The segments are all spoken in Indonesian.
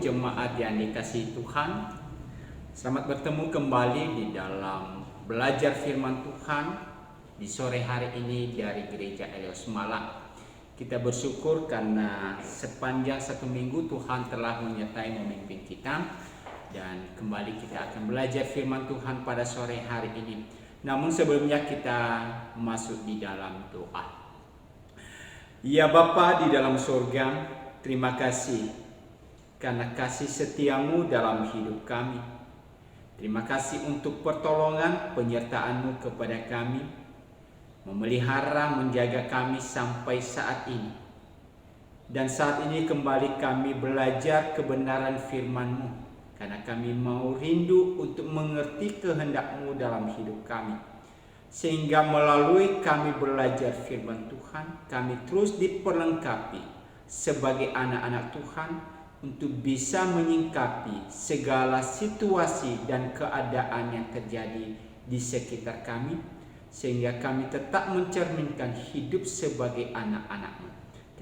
jemaat yang dikasihi Tuhan. Selamat bertemu kembali di dalam belajar firman Tuhan di sore hari ini dari Gereja Elios Malang. Kita bersyukur karena sepanjang satu minggu Tuhan telah menyertai memimpin kita, dan kembali kita akan belajar firman Tuhan pada sore hari ini. Namun sebelumnya kita masuk di dalam doa. Ya Bapa di dalam surga, terima kasih karena kasih setiamu dalam hidup kami. Terima kasih untuk pertolongan penyertaan-Mu kepada kami, memelihara menjaga kami sampai saat ini. Dan saat ini kembali kami belajar kebenaran firman-Mu, karena kami mau rindu untuk mengerti kehendak-Mu dalam hidup kami. Sehingga melalui kami belajar firman Tuhan, kami terus diperlengkapi sebagai anak-anak Tuhan untuk bisa menyingkapi segala situasi dan keadaan yang terjadi di sekitar kami, sehingga kami tetap mencerminkan hidup sebagai anak-anak-Mu.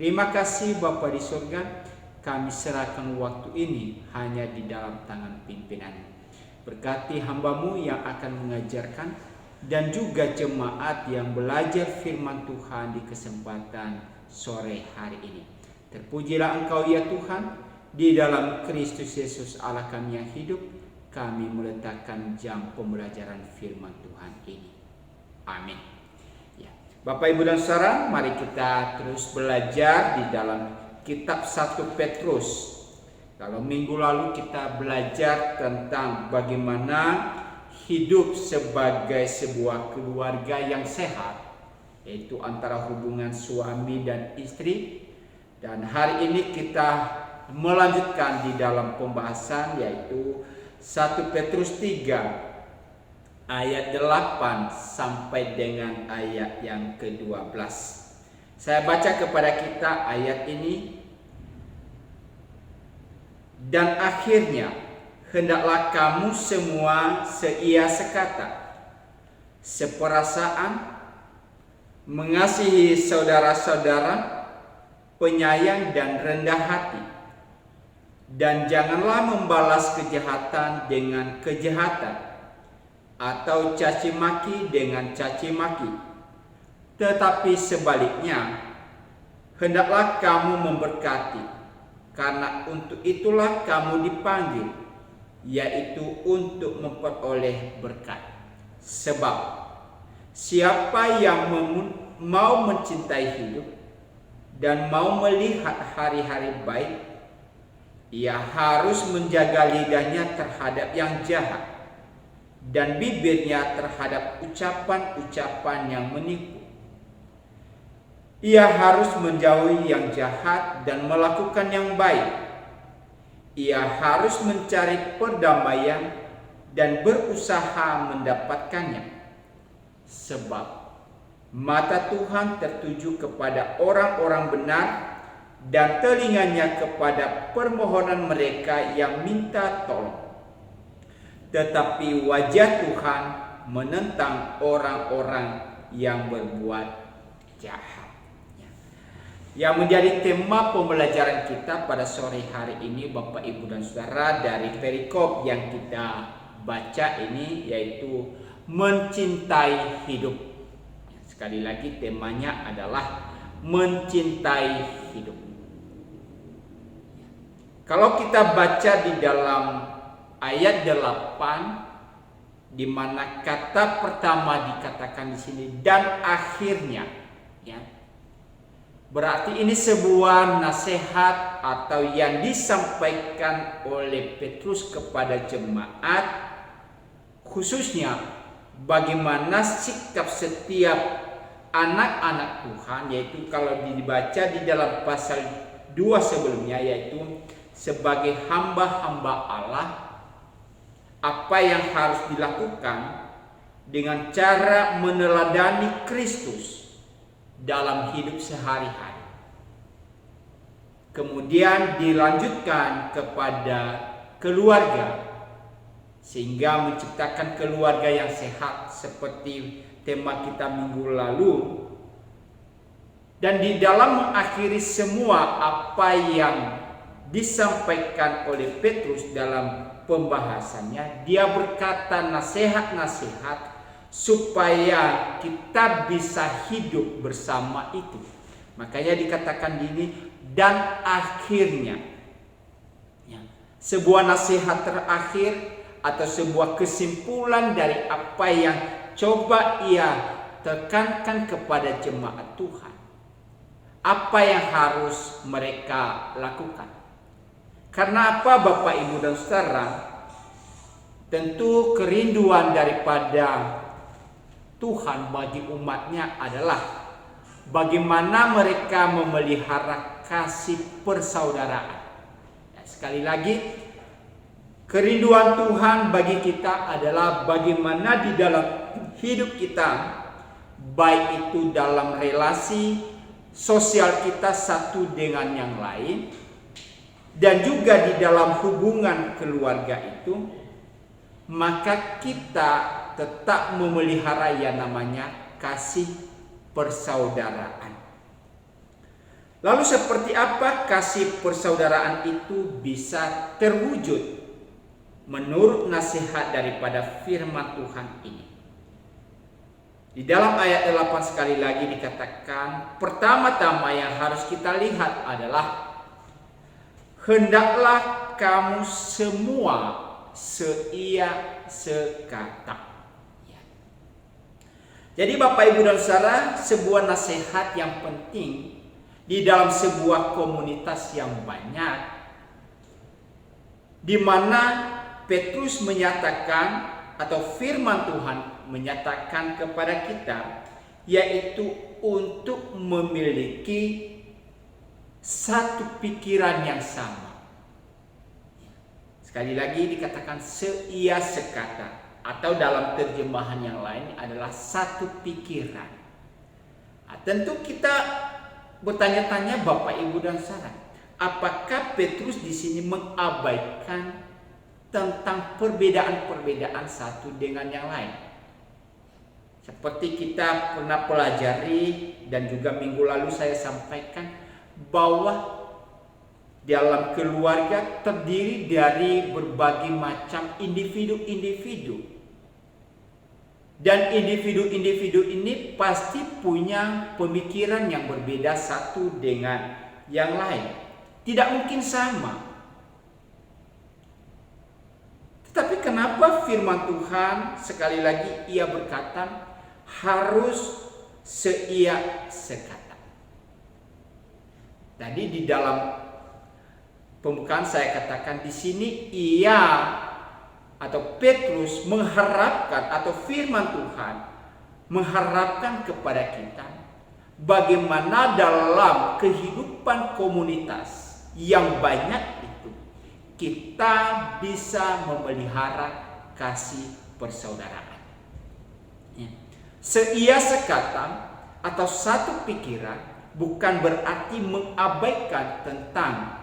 Terima kasih Bapa di surga, kami serahkan waktu ini hanya di dalam tangan pimpinan-Mu. Berkati hamba-Mu yang akan mengajarkan, dan juga jemaat yang belajar firman Tuhan di kesempatan sore hari ini. Terpujilah Engkau ya Tuhan. Di dalam Kristus Yesus Allah kami yang hidup, kami meletakkan jam pembelajaran firman Tuhan ini. Amin. Ya. Bapak Ibu dan Saudara, mari kita terus belajar di dalam kitab 1 Petrus. Kalau minggu lalu kita belajar tentang bagaimana hidup sebagai sebuah keluarga yang sehat, yaitu antara hubungan suami dan istri. Dan hari ini kita melanjutkan di dalam pembahasan, yaitu 1 Petrus 3 ayat 8 sampai dengan ayat yang ke-12. Saya baca kepada kita ayat ini. Dan akhirnya hendaklah kamu semua seia sekata, seperasaan, mengasihi saudara-saudara, penyayang dan rendah hati. Dan janganlah membalas kejahatan dengan kejahatan, atau caci maki dengan caci maki. Tetapi sebaliknya, hendaklah kamu memberkati, karena untuk itulah kamu dipanggil, yaitu untuk memperoleh berkat. Sebab siapa yang mau mencintai hidup dan mau melihat hari-hari baik, ia harus menjaga lidahnya terhadap yang jahat dan bibirnya terhadap ucapan-ucapan yang menipu. Ia harus menjauhi yang jahat dan melakukan yang baik. Ia harus mencari perdamaian dan berusaha mendapatkannya. Sebab mata Tuhan tertuju kepada orang-orang benar, dan telinganya kepada permohonan mereka yang minta tolong. Tetapi wajah Tuhan menentang orang-orang yang berbuat jahat. Yang menjadi tema pembelajaran kita pada sore hari ini, Bapak Ibu dan Saudara, dari perikop yang kita baca ini, yaitu mencintai hidup. Sekali lagi temanya adalah mencintai hidup. Kalau kita baca di dalam ayat 8, di mana kata pertama dikatakan di sini dan akhirnya, ya. Berarti ini sebuah nasihat atau yang disampaikan oleh Petrus kepada jemaat, khususnya bagaimana sikap setiap anak-anak Tuhan, yaitu kalau dibaca di dalam pasal 2 sebelumnya, yaitu sebagai hamba-hamba Allah, apa yang harus dilakukan dengan cara meneladani Kristus dalam hidup sehari-hari. Kemudian dilanjutkan kepada keluarga, sehingga menciptakan keluarga yang sehat seperti tema kita minggu lalu. Dan di dalam mengakhiri semua apa yang disampaikan oleh Petrus dalam pembahasannya, dia berkata nasihat-nasihat supaya kita bisa hidup bersama itu. Makanya dikatakan gini, dan akhirnya sebuah nasihat terakhir atau sebuah kesimpulan dari apa yang coba ia tekankan kepada jemaat Tuhan. Apa yang harus mereka lakukan? Karena apa, Bapak, Ibu, dan Saudara? Tentu kerinduan daripada Tuhan bagi umatnya adalah bagaimana mereka memelihara kasih persaudaraan. Ya, sekali lagi, kerinduan Tuhan bagi kita adalah bagaimana di dalam hidup kita, baik itu dalam relasi sosial kita satu dengan yang lain, dan juga di dalam hubungan keluarga itu, maka kita tetap memelihara yang namanya kasih persaudaraan. Lalu seperti apa kasih persaudaraan itu bisa terwujud menurut nasihat daripada firman Tuhan ini? Di dalam ayat 8 sekali lagi dikatakan, pertama-tama yang harus kita lihat adalah hendaklah kamu semua seia sekata. Jadi Bapak, Ibu, dan Saudara, sebuah nasihat yang penting di dalam sebuah komunitas yang banyak, di mana Petrus menyatakan atau firman Tuhan menyatakan kepada kita, yaitu untuk memiliki satu pikiran yang sama. Sekali lagi dikatakan seia sekata, atau dalam terjemahan yang lain adalah satu pikiran. Nah, tentu kita bertanya-tanya, Bapak, Ibu, dan Saudara, apakah Petrus di sini mengabaikan tentang perbedaan-perbedaan satu dengan yang lain? Seperti kita pernah pelajari dan juga minggu lalu saya sampaikan bahwa dalam keluarga terdiri dari berbagai macam individu-individu. Dan individu-individu ini pasti punya pemikiran yang berbeda satu dengan yang lain. Tidak mungkin sama. Tetapi kenapa firman Tuhan sekali lagi ia berkata harus seia sekata? Tadi di dalam pembukaan saya katakan di sini ia atau Petrus mengharapkan, atau firman Tuhan mengharapkan kepada kita bagaimana dalam kehidupan komunitas yang banyak itu kita bisa memelihara kasih persaudaraan. Seia sekata atau satu pikiran bukan berarti mengabaikan tentang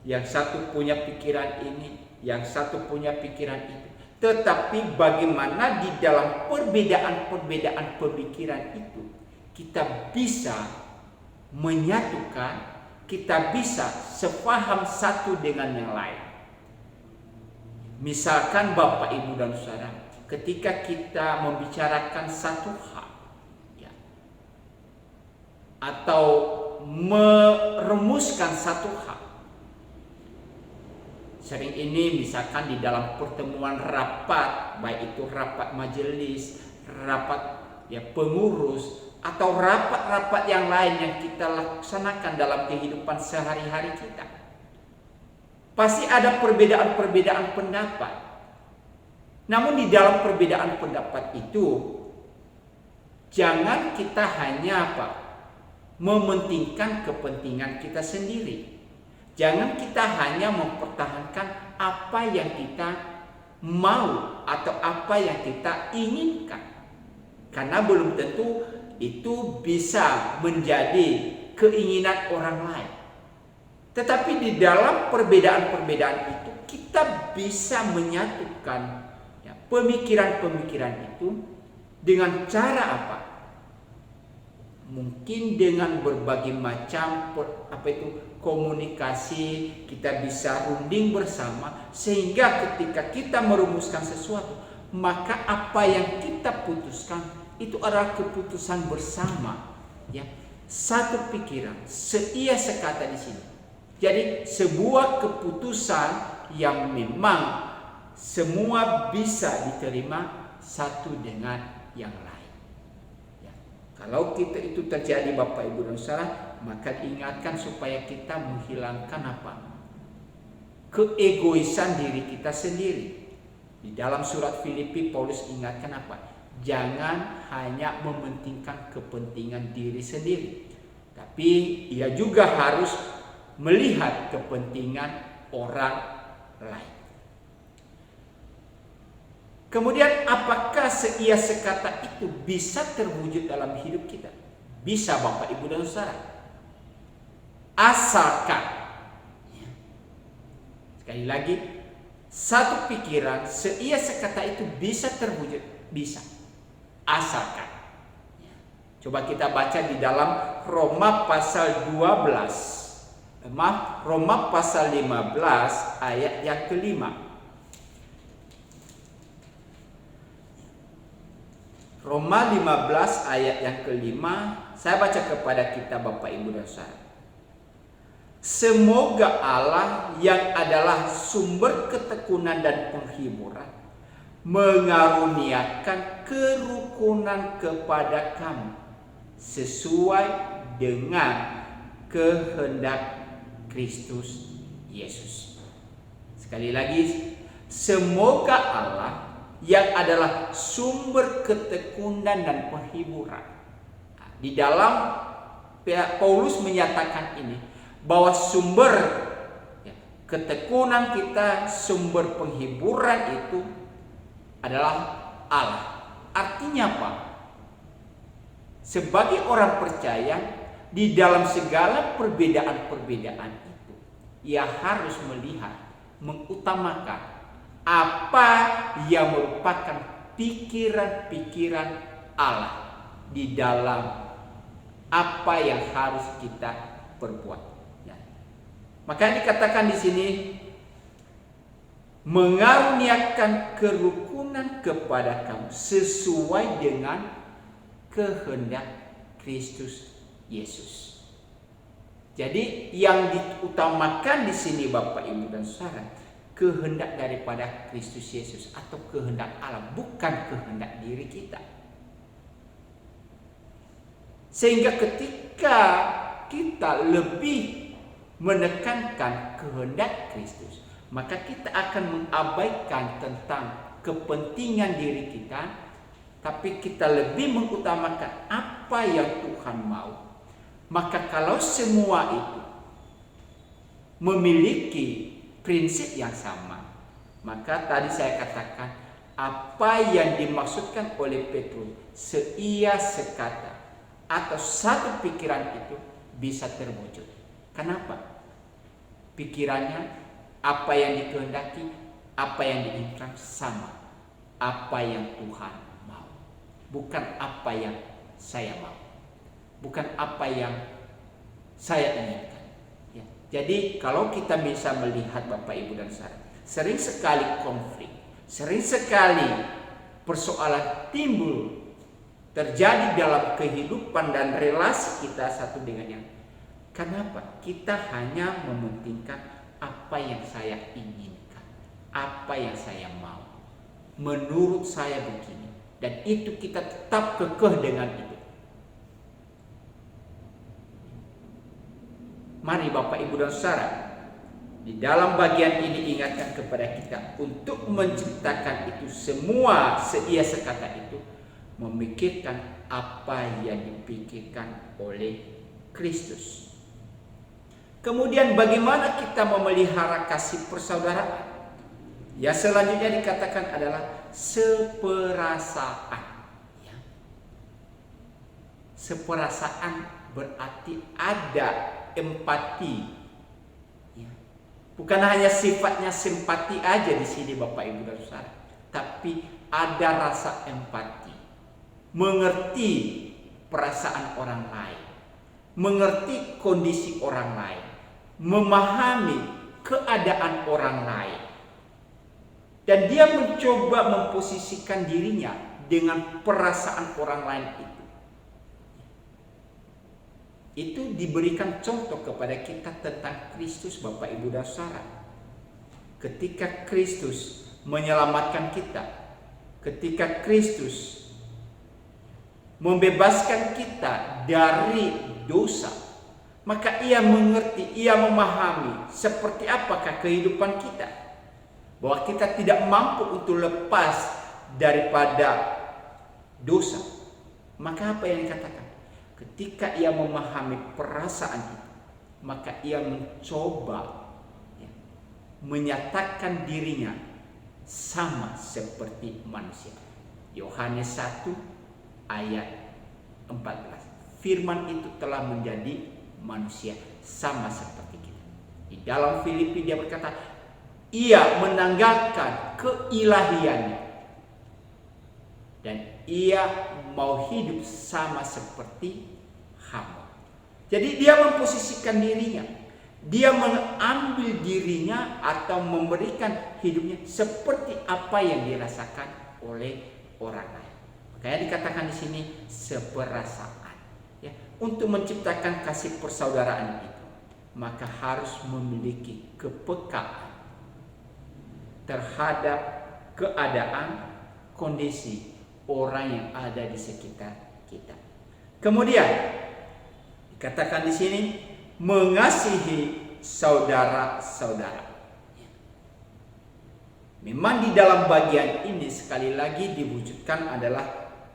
yang satu punya pikiran ini, yang satu punya pikiran itu. Tetapi bagaimana di dalam perbedaan-perbedaan pemikiran itu kita bisa menyatukan, kita bisa sepaham satu dengan yang lain. Misalkan Bapak, Ibu, dan Saudara, ketika kita membicarakan satu hal, ya, atau merumuskan satu hal, sering ini misalkan di dalam pertemuan rapat, baik itu rapat majelis, rapat ya pengurus, atau rapat-rapat yang lain yang kita laksanakan dalam kehidupan sehari-hari kita, pasti ada perbedaan-perbedaan pendapat. Namun di dalam perbedaan pendapat itu jangan kita hanya mementingkan kepentingan kita sendiri. Jangan kita hanya mempertahankan apa yang kita mau atau apa yang kita inginkan. Karena belum tentu itu bisa menjadi keinginan orang lain. Tetapi di dalam perbedaan-perbedaan itu kita bisa menyatukan ya, pemikiran-pemikiran itu dengan cara apa? Mungkin dengan berbagai macam komunikasi kita bisa runding bersama, sehingga ketika kita merumuskan sesuatu, maka apa yang kita putuskan itu adalah keputusan bersama, ya. Satu pikiran, seia sekata di sini. Jadi sebuah keputusan yang memang semua bisa diterima satu dengan yang lain. Ya. Kalau kita itu terjadi Bapak Ibu dan Saudara, maka diingatkan supaya kita menghilangkan keegoisan diri kita sendiri. Di dalam surat Filipi Paulus ingatkan jangan hanya mementingkan kepentingan diri sendiri, tapi ia juga harus melihat kepentingan orang lain. Kemudian apakah seia sekata itu bisa terwujud dalam hidup kita? Bisa Bapak Ibu dan Saudara. Asalkan, sekali lagi, satu pikiran seia sekata itu bisa terwujud, bisa. Asalkan. Coba kita baca di dalam Roma pasal 12. Roma pasal 15 ayat yang kelima. Roma 15 ayat yang kelima, saya baca kepada kita Bapak Ibu dan Saudara. Semoga Allah yang adalah sumber ketekunan dan penghiburan mengaruniakan kerukunan kepada kamu sesuai dengan kehendak Kristus Yesus. Sekali lagi, semoga Allah yang adalah sumber ketekunan dan penghiburan. Di dalam Paulus menyatakan ini, bahwa sumber ketekunan kita, sumber penghiburan itu adalah Allah. Artinya apa? Sebagai orang percaya, di dalam segala perbedaan-perbedaan itu, ia harus melihat, mengutamakan apa yang merupakan pikiran-pikiran Allah di dalam apa yang harus kita perbuat. Ya. Maka dikatakan di sini mengaruniakan kerukunan kepada kamu sesuai dengan kehendak Kristus Yesus. Jadi yang diutamakan di sini Bapak Ibu dan Saudara, kehendak daripada Kristus Yesus atau kehendak Allah, bukan kehendak diri kita. Sehingga ketika kita lebih menekankan kehendak Kristus, maka kita akan mengabaikan tentang kepentingan diri kita, tapi kita lebih mengutamakan apa yang Tuhan mau. Maka kalau semua itu memiliki prinsip yang sama, maka tadi saya katakan apa yang dimaksudkan oleh Petrus seia sekata atau satu pikiran itu bisa terwujud. Kenapa? Pikirannya, apa yang dikehendaki, apa yang diinginkan sama, apa yang Tuhan mau, bukan apa yang saya mau, bukan apa yang saya inginkan. Jadi kalau kita bisa melihat Bapak Ibu dan Saudara, sering sekali konflik, sering sekali persoalan timbul terjadi dalam kehidupan dan relasi kita satu dengan yang lain. Kenapa? Kita hanya mementingkan apa yang saya inginkan, apa yang saya mau, menurut saya begini, dan itu kita tetap kekeh dengan itu. Mari Bapak Ibu dan Saudara, di dalam bagian ini ingatkan kepada kita untuk menciptakan itu semua seia sekata itu, memikirkan apa yang dipikirkan oleh Kristus. Kemudian bagaimana kita memelihara kasih persaudaraan? Ya, selanjutnya dikatakan adalah seperasaan. Ya. Seperasaan berarti ada empati, ya. Bukan hanya sifatnya simpati aja di sini Bapak Ibu dan Saudara, tapi ada rasa empati, mengerti perasaan orang lain, mengerti kondisi orang lain, memahami keadaan orang lain. Dan dia mencoba memposisikan dirinya dengan perasaan orang lain itu. Itu diberikan contoh kepada kita tentang Kristus, Bapak Ibu dan Saudara. Ketika Kristus menyelamatkan kita, ketika Kristus membebaskan kita dari dosa, maka ia mengerti, ia memahami seperti apakah kehidupan kita, bahwa kita tidak mampu untuk lepas daripada dosa. Maka apa yang dikatakan? Ketika ia memahami perasaan itu, maka ia mencoba menyatakan dirinya sama seperti manusia. Yohanes 1 ayat 14. Firman itu telah menjadi manusia sama seperti kita. Di dalam Filipi dia berkata, ia menanggalkan keilahiannya dan ia mau hidup sama seperti hamba. Jadi dia memposisikan dirinya, dia mengambil dirinya atau memberikan hidupnya seperti apa yang dirasakan oleh orang lain. Makanya dikatakan di sini seperasaan. Ya, untuk menciptakan kasih persaudaraan itu, maka harus memiliki kepekaan terhadap keadaan, kondisi orang yang ada di sekitar kita. Kemudian dikatakan di sini mengasihi saudara-saudara. Memang di dalam bagian ini sekali lagi diwujudkan adalah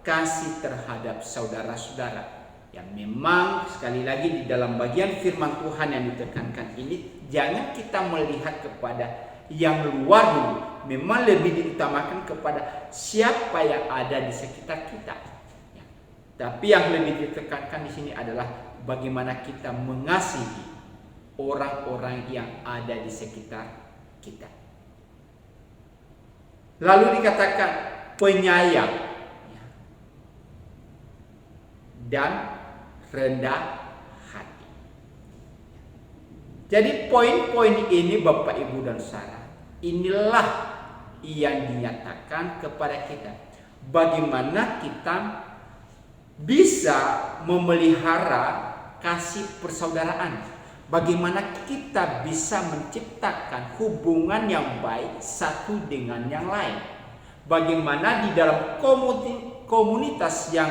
kasih terhadap saudara-saudara. Yang memang sekali lagi di dalam bagian firman Tuhan yang ditekankan ini, jangan kita melihat kepada yang luar dulu. Memang lebih diutamakan kepada siapa yang ada di sekitar kita. Ya. Tapi yang lebih ditekankan di sini adalah bagaimana kita mengasihi orang-orang yang ada di sekitar kita. Lalu dikatakan penyayang dan rendah hati. Jadi poin-poin ini Bapak Ibu dan Saudara, inilah yang dinyatakan kepada kita bagaimana kita bisa memelihara kasih persaudaraan, bagaimana kita bisa menciptakan hubungan yang baik satu dengan yang lain, bagaimana di dalam komunitas yang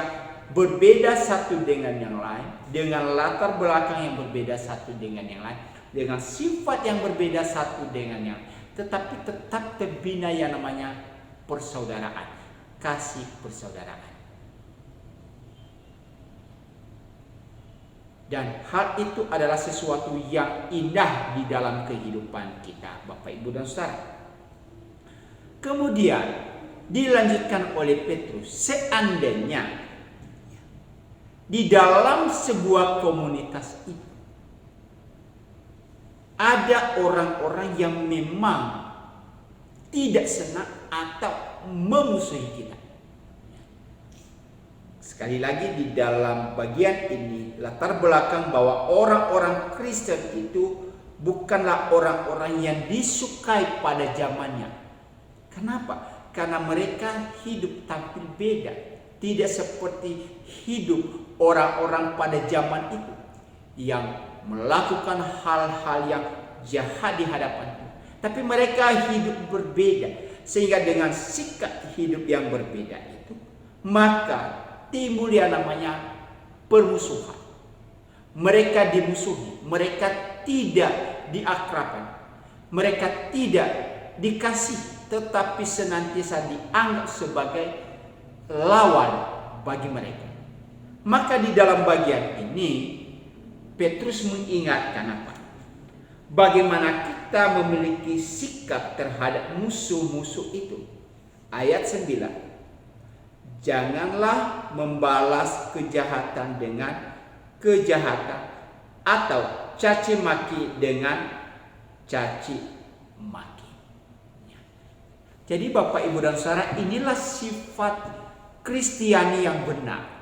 berbeda satu dengan yang lain, dengan latar belakang yang berbeda satu dengan yang lain, dengan sifat yang berbeda satu dengan yang lain, tetapi tetap terbina yang namanya persaudaraan, kasih persaudaraan. Dan hal itu adalah sesuatu yang indah di dalam kehidupan kita, Bapak Ibu dan Saudara. Kemudian dilanjutkan oleh Petrus, seandainya di dalam sebuah komunitas itu ada orang-orang yang memang tidak senang atau memusuhi kita. Sekali lagi di dalam bagian ini latar belakang bahwa orang-orang Kristen itu bukanlah orang-orang yang disukai pada zamannya. Kenapa? Karena mereka hidup tampil beda, tidak seperti hidup orang-orang pada zaman itu yang melakukan hal-hal yang jahat di hadapan Tuhan. Tapi mereka hidup berbeda, sehingga dengan sikap hidup yang berbeda itu maka timbul yang namanya permusuhan. Mereka dimusuhi, mereka tidak diakrabkan, mereka tidak dikasih, tetapi senantiasa dianggap sebagai lawan bagi mereka. Maka di dalam bagian ini Petrus mengingatkan apa? Bagaimana kita memiliki sikap terhadap musuh-musuh itu. Ayat 9. Janganlah membalas kejahatan dengan kejahatan atau caci maki dengan caci maki. Jadi Bapak Ibu dan Saudara, inilah sifat Kristiani yang benar.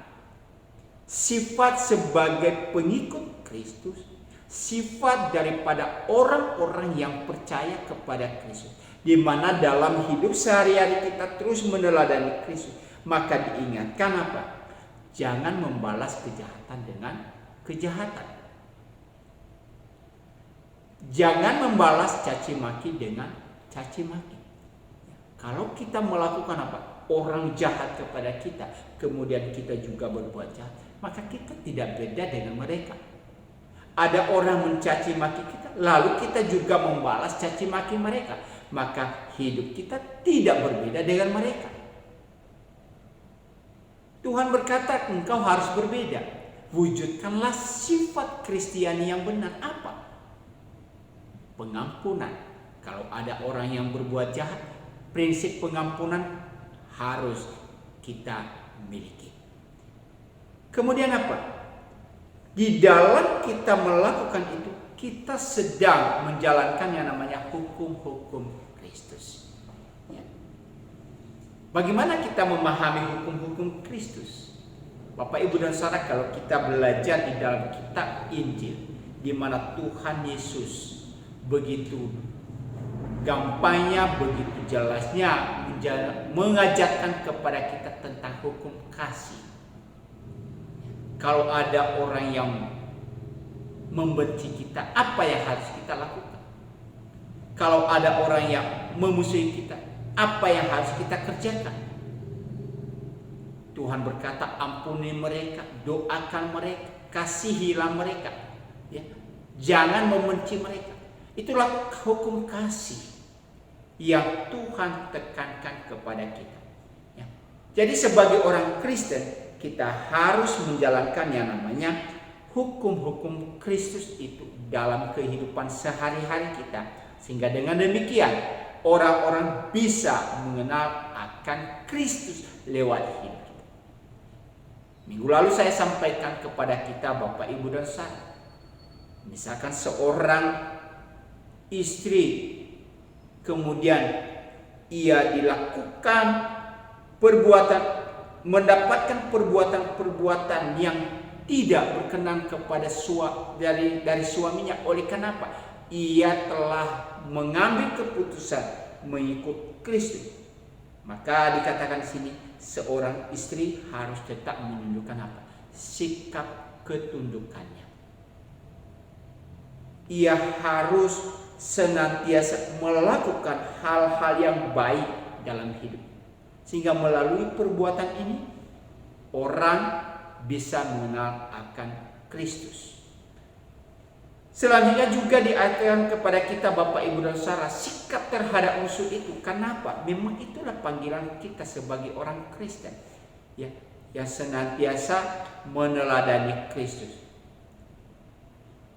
sifat sebagai pengikut Kristus, sifat daripada orang-orang yang percaya kepada Kristus, di mana dalam hidup sehari-hari kita terus meneladani Kristus. Maka diingatkan apa? Jangan membalas kejahatan dengan kejahatan. Jangan membalas caci maki dengan caci maki. Kalau kita melakukan apa? Orang jahat kepada kita, kemudian kita juga berbuat jahat, maka kita tidak beda dengan mereka. Ada orang mencaci maki kita, lalu kita juga membalas caci maki mereka, maka hidup kita tidak berbeda dengan mereka. Tuhan berkata, engkau harus berbeda. Wujudkanlah sifat Kristiani yang benar. Apa? Pengampunan. Kalau ada orang yang berbuat jahat, prinsip pengampunan harus kita miliki. Kemudian apa? Di dalam kita melakukan itu, kita sedang menjalankan yang namanya hukum-hukum Kristus. Ya. Bagaimana kita memahami hukum-hukum Kristus? Bapak, Ibu, dan Saudara, kalau kita belajar di dalam kitab Injil, di mana Tuhan Yesus begitu gampangnya, begitu jelasnya mengajarkan kepada kita tentang hukum kasih. Kalau ada orang yang membenci kita, apa yang harus kita lakukan? Kalau ada orang yang memusuhi kita, apa yang harus kita kerjakan? Tuhan berkata, ampuni mereka, doakan mereka, kasihilah mereka, ya. Jangan membenci mereka. Itulah hukum kasih yang Tuhan tekankan kepada kita, ya. Jadi sebagai orang Kristen, kita harus menjalankan yang namanya hukum-hukum Kristus itu dalam kehidupan sehari-hari kita, sehingga dengan demikian orang-orang bisa mengenal akan Kristus lewat hidup kita. Minggu lalu saya sampaikan kepada kita, Bapak, Ibu, dan Saudara, misalkan seorang istri kemudian ia dilakukan mendapatkan perbuatan yang tidak berkenan kepada dari suaminya. Oleh karena apa? Ia telah mengambil keputusan mengikut Kristus. Maka dikatakan di sini, seorang istri harus tetap menunjukkan apa? Sikap ketundukannya. Ia harus senantiasa melakukan hal-hal yang baik dalam hidup, sehingga melalui perbuatan ini orang bisa mengenal akan Kristus. Selanjutnya juga diajarkan kepada kita, Bapak, Ibu, dan Saudara, sikap terhadap musuh itu. Kenapa? Memang itulah panggilan kita sebagai orang Kristen, ya, yang senantiasa meneladani Kristus.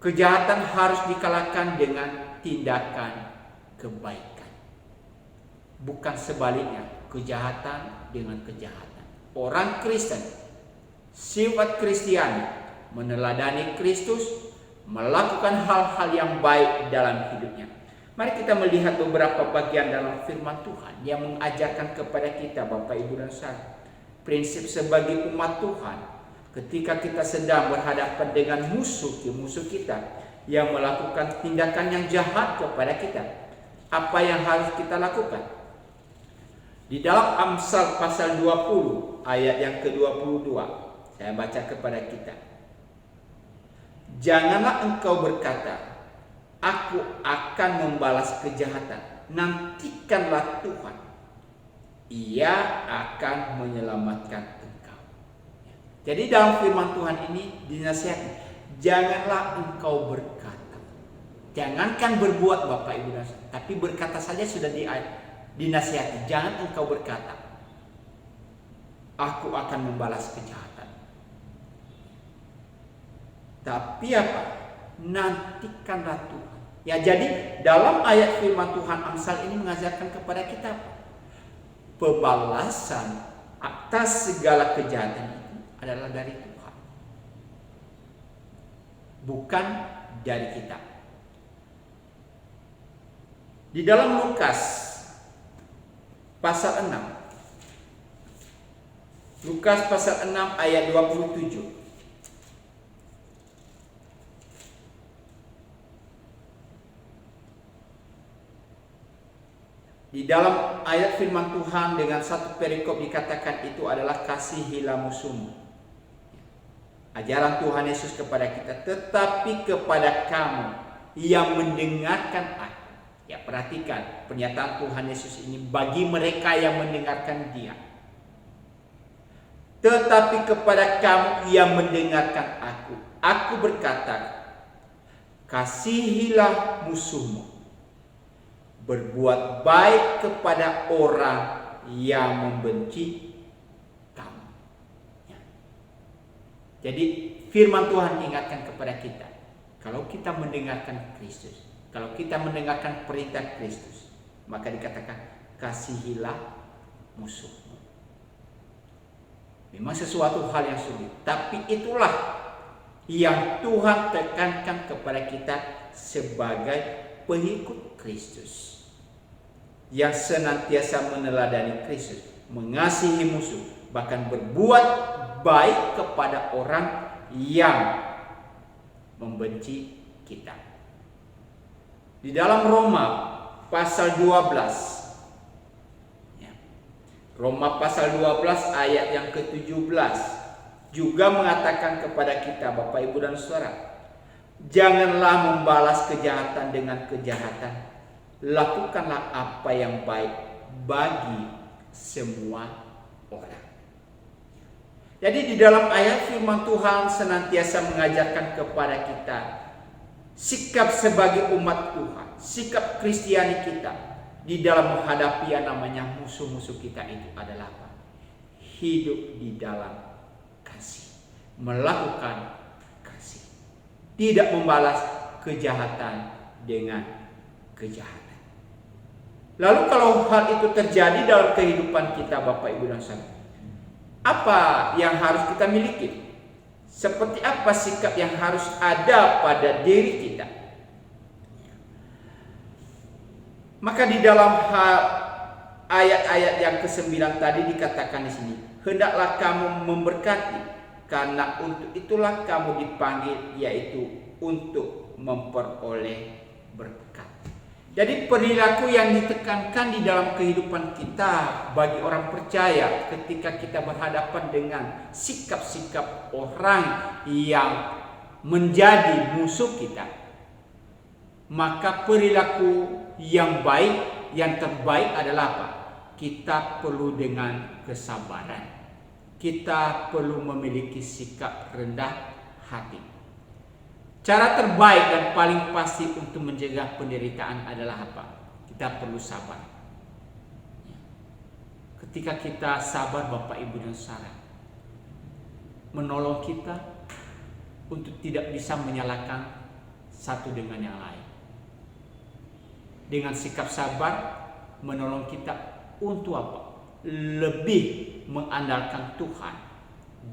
Kejahatan harus dikalahkan dengan tindakan kebaikan, bukan sebaliknya, kejahatan dengan kejahatan. Orang Kristen, sifat Kristiani, meneladani Kristus, melakukan hal-hal yang baik dalam hidupnya. Mari kita melihat beberapa bagian dalam firman Tuhan yang mengajarkan kepada kita, Bapak, Ibu, dan Saudara, prinsip sebagai umat Tuhan. Ketika kita sedang berhadapan dengan musuh kita yang melakukan tindakan yang jahat kepada kita, apa yang harus kita lakukan? Di dalam Amsal pasal 20 ayat yang ke-22, saya baca kepada kita. Janganlah engkau berkata, aku akan membalas kejahatan. Nantikanlah Tuhan, ia akan menyelamatkan engkau. Jadi dalam firman Tuhan ini dinasihatkan, janganlah engkau berkata. Jangankan berbuat, Bapak, Ibu, dan Saudara, tapi berkata saja sudah dinasihati. Jangan engkau berkata, aku akan membalas kejahatan. Tapi apa? Nantikanlah Tuhan. Ya, jadi dalam ayat firman Tuhan Amsal ini mengajarkan kepada kita pembalasan atas segala kejahatan itu adalah dari Tuhan, bukan dari kita. Di dalam Lukas pasal 6, Lukas pasal 6 ayat 27, Di dalam ayat firman Tuhan dengan satu perikop dikatakan itu adalah kasihilah musuhmu. Ajaran Tuhan Yesus kepada kita, tetapi kepada kamu yang mendengarkan aku. Ya, perhatikan pernyataan Tuhan Yesus ini bagi mereka yang mendengarkan Dia. Tetapi kepada kamu yang mendengarkan aku berkata, kasihilah musuhmu. Berbuat baik kepada orang yang membenci kamu. Ya. Jadi firman Tuhan ingatkan kepada kita, kalau kita mendengarkan Kristus, kalau kita mendengarkan perintah Kristus, maka dikatakan kasihilah musuhmu. Memang sesuatu hal yang sulit, tapi itulah yang Tuhan tekankan kepada kita sebagai pengikut Kristus, yang senantiasa meneladani Kristus, mengasihi musuh, bahkan berbuat baik kepada orang yang membenci kita. Di dalam Roma pasal 12, Roma pasal 12 ayat yang ke-17 juga mengatakan kepada kita, Bapak, Ibu, dan Saudara, janganlah membalas kejahatan dengan kejahatan. Lakukanlah apa yang baik bagi semua orang. Jadi di dalam ayat firman Tuhan senantiasa mengajarkan kepada kita sikap sebagai umat Tuhan, sikap Kristiani kita di dalam menghadapi yang namanya musuh-musuh kita itu adalah apa? Hidup di dalam kasih, melakukan kasih, tidak membalas kejahatan dengan kejahatan. Lalu kalau hal itu terjadi dalam kehidupan kita, Bapak, Ibu, dan Saudara, apa yang harus kita miliki? Seperti apa sikap yang harus ada pada diri kita? Maka di dalam ayat-ayat yang ke-9 tadi dikatakan di sini, hendaklah kamu memberkati, karena untuk itulah kamu dipanggil, yaitu untuk memperoleh berkat. Jadi perilaku yang ditekankan di dalam kehidupan kita bagi orang percaya ketika kita berhadapan dengan sikap-sikap orang yang menjadi musuh kita, maka perilaku yang baik, yang terbaik adalah apa? Kita perlu dengan kesabaran. Kita perlu memiliki sikap rendah hati. Cara terbaik dan paling pasti untuk mencegah penderitaan adalah apa? Kita perlu sabar. Ketika kita sabar, Bapak, Ibu, dan Saudara, menolong kita untuk tidak bisa menyalahkan satu dengan yang lain. Dengan sikap sabar menolong kita untuk apa? Lebih mengandalkan Tuhan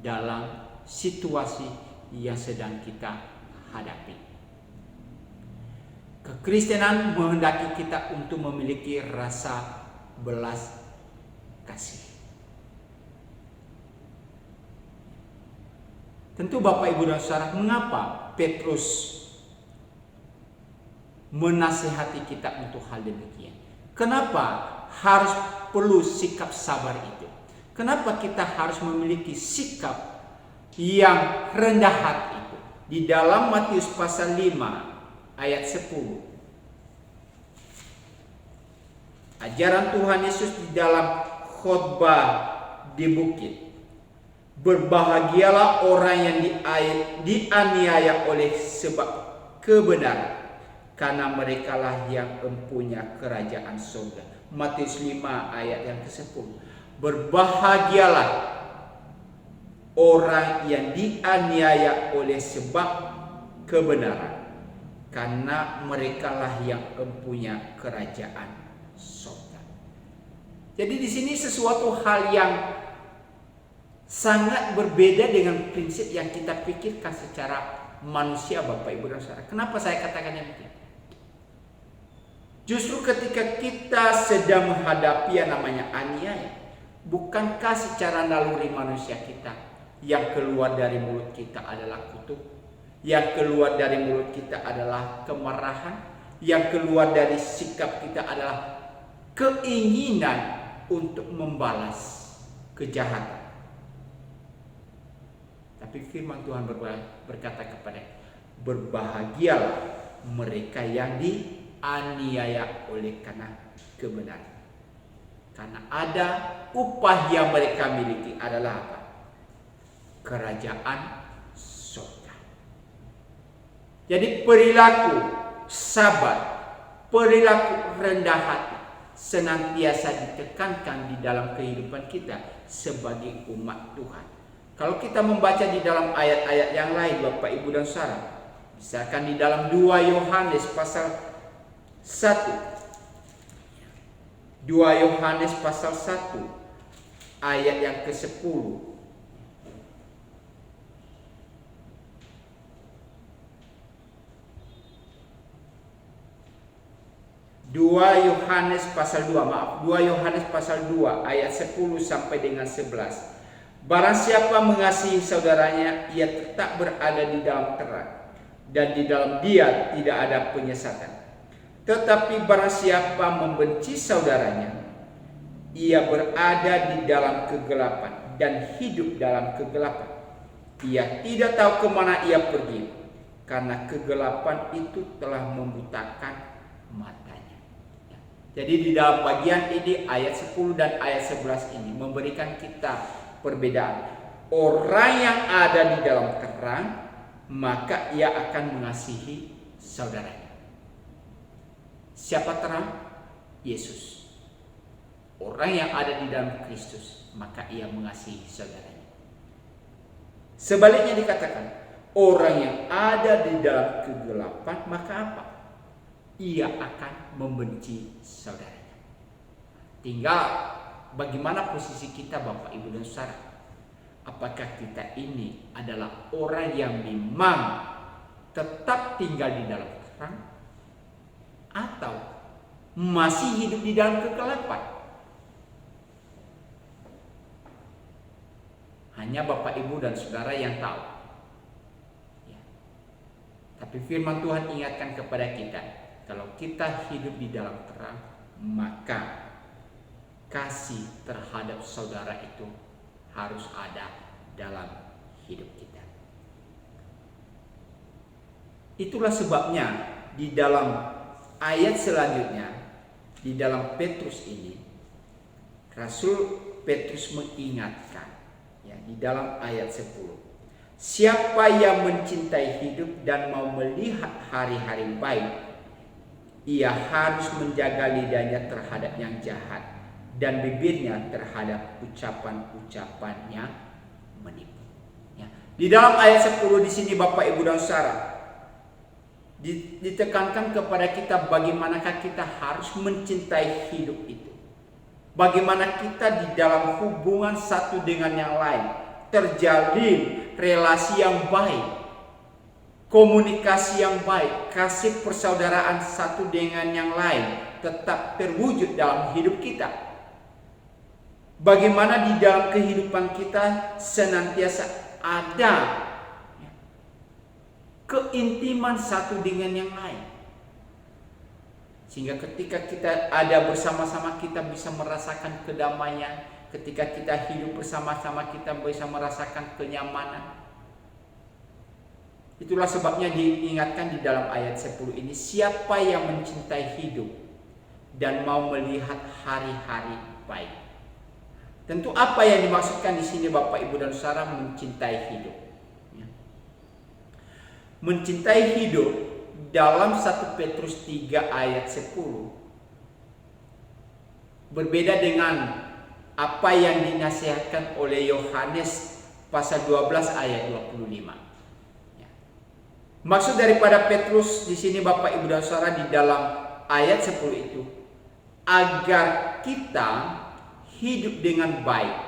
dalam situasi yang sedang kita hadapi. Kekristenan menghendaki kita untuk memiliki rasa belas kasih. Tentu Bapak, Ibu, dan Saudara, mengapa Petrus menasihati kita untuk hal demikian? Kenapa harus perlu sikap sabar itu? Kenapa kita harus memiliki sikap yang rendah hati itu? Di dalam Matius pasal 5 ayat 10, ajaran Tuhan Yesus di dalam khotbah di bukit, berbahagialah orang yang dianiaya oleh sebab kebenaran, karena merekalah yang mempunyai kerajaan surga. Matius 5 ayat yang ke-10. Berbahagialah orang yang dianiaya oleh sebab kebenaran, karena merekalah yang mempunyai kerajaan surga. Jadi di sini sesuatu hal yang sangat berbeda dengan prinsip yang kita pikirkan secara manusia, Bapak, Ibu, dan Saudara. Kenapa saya katakan demikian? Justru ketika kita sedang menghadapi yang namanya aniaya, bukankah secara naluri manusia kita yang keluar dari mulut kita adalah kutuk, yang keluar dari mulut kita adalah kemarahan, yang keluar dari sikap kita adalah keinginan untuk membalas kejahatan. Tapi firman Tuhan berkata kepada, berbahagialah mereka yang dianiaya oleh karena kebenaran. Karena ada upah yang mereka miliki adalah apa? Kerajaan surga. Jadi perilaku sabar, perilaku rendah hati senantiasa ditekankan di dalam kehidupan kita sebagai umat Tuhan. Kalau kita membaca di dalam ayat-ayat yang lain, Bapak, Ibu, dan Saudara, misalkan di dalam 2 Yohanes pasal 1, 2 Yohanes pasal 1 ayat yang ke-10. 2 Yohanes pasal 2 ayat 10 sampai dengan 11. Barang siapa mengasihi saudaranya, ia tetap berada di dalam terang, dan di dalam dia tidak ada penyesatan. Tetapi barang siapa membenci saudaranya, ia berada di dalam kegelapan dan hidup dalam kegelapan. Ia tidak tahu kemana ia pergi, karena kegelapan itu telah membutakan matanya. Jadi di dalam bagian ini ayat 10 dan ayat 11 ini memberikan kita perbedaan. Orang yang ada di dalam terang, maka ia akan mengasihi saudaranya. Siapa terang? Yesus. Orang yang ada di dalam Kristus, maka ia mengasihi saudaranya. Sebaliknya dikatakan, orang yang ada di dalam kegelapan, maka apa? Ia akan membenci saudaranya. Tinggal bagaimana posisi kita, Bapak, Ibu, dan Saudara? Apakah kita ini adalah orang yang memang tetap tinggal di dalam terang, atau masih hidup di dalam kegelapan? Hanya Bapak, Ibu, dan Saudara yang tahu. Ya. Tapi firman Tuhan ingatkan kepada kita, kalau kita hidup di dalam terang, maka kasih terhadap saudara itu harus ada dalam hidup kita. Itulah sebabnya di dalam ayat selanjutnya, di dalam Petrus ini, Rasul Petrus mengingatkan, ya, di dalam ayat 10, siapa yang mencintai hidup dan mau melihat hari-hari baik, ia harus menjaga lidahnya terhadap yang jahat dan bibirnya terhadap ucapan-ucapannya menipu. Ya. Di dalam ayat 10 di sini, Bapak, Ibu, dan Saudara, ditekankan kepada kita bagaimanakah kita harus mencintai hidup itu. Bagaimana kita di dalam hubungan satu dengan yang lain terjalin relasi yang baik, komunikasi yang baik, kasih persaudaraan satu dengan yang lain tetap terwujud dalam hidup kita. Bagaimana di dalam kehidupan kita senantiasa ada keintiman satu dengan yang lain, sehingga ketika kita ada bersama-sama kita bisa merasakan kedamaian. Ketika kita hidup bersama-sama kita bisa merasakan kenyamanan. Itulah sebabnya diingatkan di dalam ayat 10 ini, siapa yang mencintai hidup dan mau melihat hari-hari baik. Tentu apa yang dimaksudkan di sini, Bapak, Ibu, dan Saudara, mencintai hidup. Mencintai hidup dalam 1 Petrus 3 ayat 10 berbeda dengan apa yang dinasihatkan oleh Yohanes pasal 12 ayat 25. Maksud daripada Petrus di sini, Bapak, Ibu, dan Saudara, di dalam ayat 10 itu agar kita hidup dengan baik,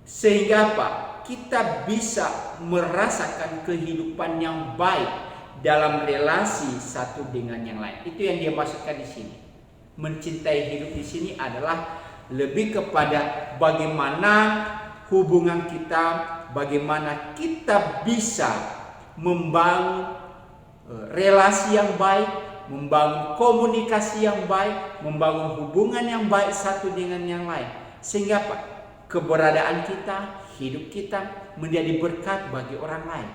sehingga apa? Kita bisa merasakan kehidupan yang baik dalam relasi satu dengan yang lain. Itu yang dia maksudkan di sini. Mencintai hidup di sini adalah lebih kepada bagaimana hubungan kita, bagaimana kita bisa membangun relasi yang baik, membangun komunikasi yang baik, membangun hubungan yang baik satu dengan yang lain. Sehingga apa? Keberadaan kita, hidup kita menjadi berkat bagi orang lain.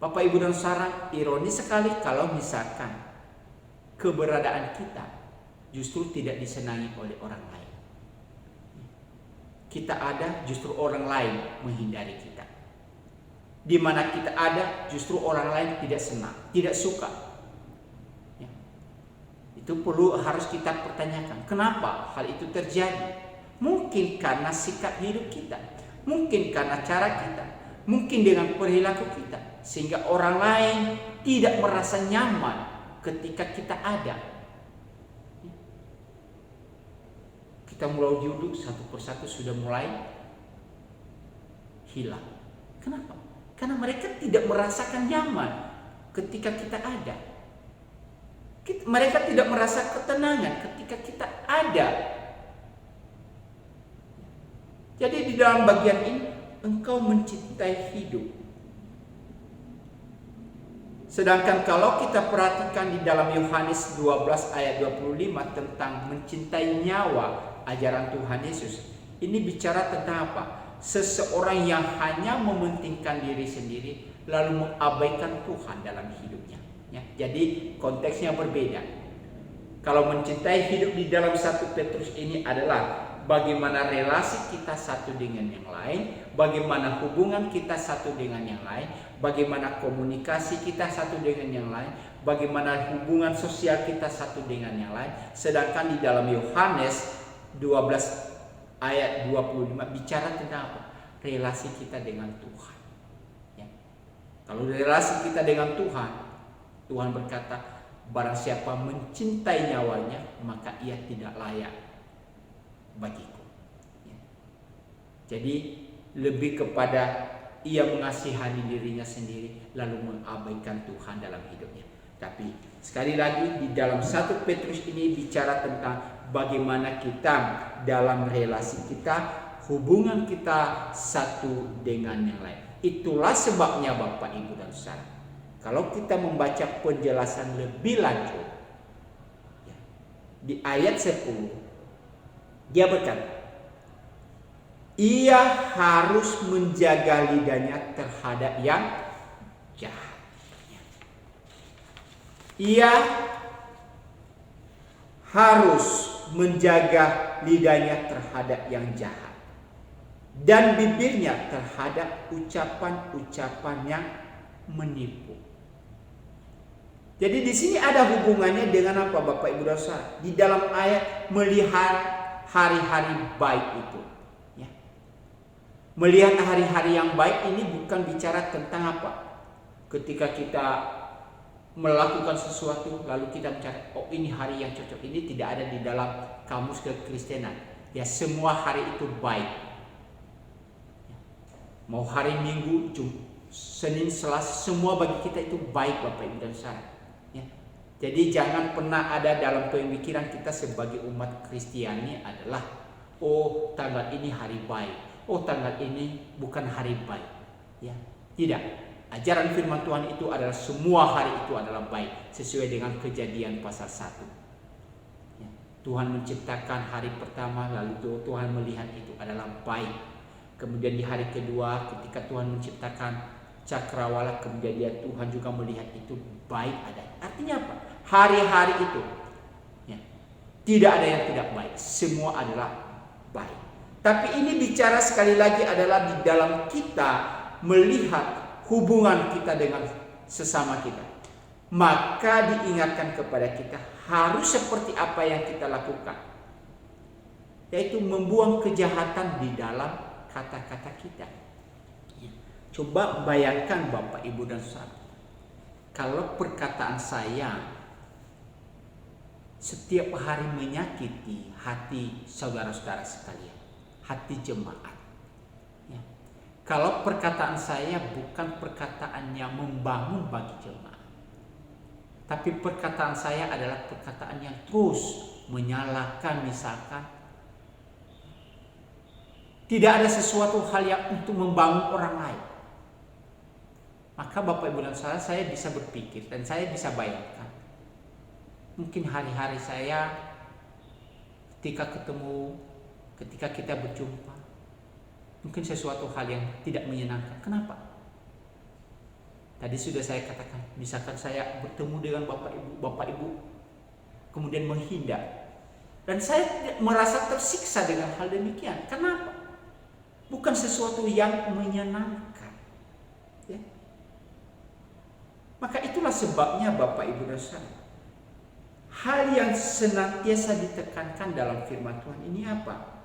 Bapak, Ibu, dan saudara, ironis sekali kalau misalkan keberadaan kita justru tidak disenangi oleh orang lain. Kita ada, justru orang lain menghindari kita. Di mana kita ada, justru orang lain tidak senang, tidak suka. Itu harus kita pertanyakan, kenapa hal itu terjadi? Mungkin karena sikap hidup kita, mungkin karena cara kita, mungkin dengan perilaku kita, sehingga orang lain tidak merasa nyaman ketika kita ada. Kita mulai duduk satu persatu sudah mulai hilang. Kenapa? Karena mereka tidak merasakan nyaman ketika kita ada. Mereka tidak merasa ketenangan ketika kita ada. Jadi di dalam bagian ini, engkau mencintai hidup. Sedangkan kalau kita perhatikan di dalam Yohanes 12 ayat 25 tentang mencintai nyawa, ajaran Tuhan Yesus, ini bicara tentang apa? Seseorang yang hanya mementingkan diri sendiri lalu mengabaikan Tuhan dalam hidupnya. Ya, jadi konteksnya berbeda. Kalau mencintai hidup di dalam 1 Petrus ini adalah bagaimana relasi kita satu dengan yang lain, bagaimana hubungan kita satu dengan yang lain, bagaimana komunikasi kita satu dengan yang lain, bagaimana hubungan sosial kita satu dengan yang lain. Sedangkan di dalam Yohanes 12 ayat 25 bicara tentang apa? Relasi kita dengan Tuhan. Ya. Kalau relasi kita dengan Tuhan, Tuhan berkata, barang siapa mencintai nyawanya, maka ia tidak layak bagiku. Ya. Jadi lebih kepada ia mengasihani dirinya sendiri lalu mengabaikan Tuhan dalam hidupnya. Tapi sekali lagi di dalam 1 Petrus ini bicara tentang bagaimana kita dalam relasi kita, hubungan kita satu dengan yang lain. Itulah sebabnya Bapak, Ibu, dan saudara, kalau kita membaca penjelasan lebih lanjut ya, di ayat 10 dia berkata, ia harus menjaga lidahnya terhadap yang jahat. Ia harus menjaga lidahnya terhadap yang jahat dan bibirnya terhadap ucapan-ucapan yang menipu. Jadi di sini ada hubungannya dengan apa, Bapak, Ibu, dan saudara? Di dalam ayat melihat hari-hari baik itu. Ya. Melihat hari-hari yang baik ini bukan bicara tentang apa? Ketika kita melakukan sesuatu lalu kita mencari, oh ini hari yang cocok. Ini tidak ada di dalam kamus kekristenan. Ya, semua hari itu baik. Mau hari Minggu, Senin, Selasa, semua bagi kita itu baik, Bapak, Ibu, dan saudara. Ya. Jadi jangan pernah ada dalam pemikiran kita sebagai umat Kristiani adalah, oh tanggal ini hari baik, oh tanggal ini bukan hari baik. Ya, tidak. Ajaran firman Tuhan itu adalah semua hari itu adalah baik sesuai dengan Kejadian pasal 1. Ya, Tuhan menciptakan hari pertama lalu Tuhan melihat itu adalah baik. Kemudian di hari kedua ketika Tuhan menciptakan cakrawala, kemudian Tuhan juga melihat itu baik adanya. Artinya apa? Hari-hari itu ya, tidak ada yang tidak baik, semua adalah baik. Tapi ini bicara sekali lagi adalah di dalam kita melihat hubungan kita dengan sesama kita. Maka diingatkan kepada kita harus seperti apa yang kita lakukan, yaitu membuang kejahatan di dalam kata-kata kita. Coba bayangkan Bapak, Ibu, dan saudara, kalau perkataan saya setiap hari menyakiti hati saudara-saudara sekalian, hati jemaat. Kalau perkataan saya bukan perkataan yang membangun bagi jemaat, tapi perkataan saya adalah perkataan yang terus menyalahkan, misalkan tidak ada sesuatu hal yang untuk membangun orang lain, Maka Bapak Ibu dan Saudara, saya bisa berpikir dan saya bisa bayangkan, mungkin hari-hari saya ketika kita berjumpa, mungkin sesuatu hal yang tidak menyenangkan. Kenapa? Tadi sudah saya katakan, misalkan saya bertemu dengan Bapak Ibu, kemudian menghindar, dan saya merasa tersiksa dengan hal demikian. Kenapa? Bukan sesuatu yang menyenangkan. Ya. Maka itulah sebabnya Bapak Ibu dan Saudara, hal yang senantiasa ditekankan dalam firman Tuhan ini apa?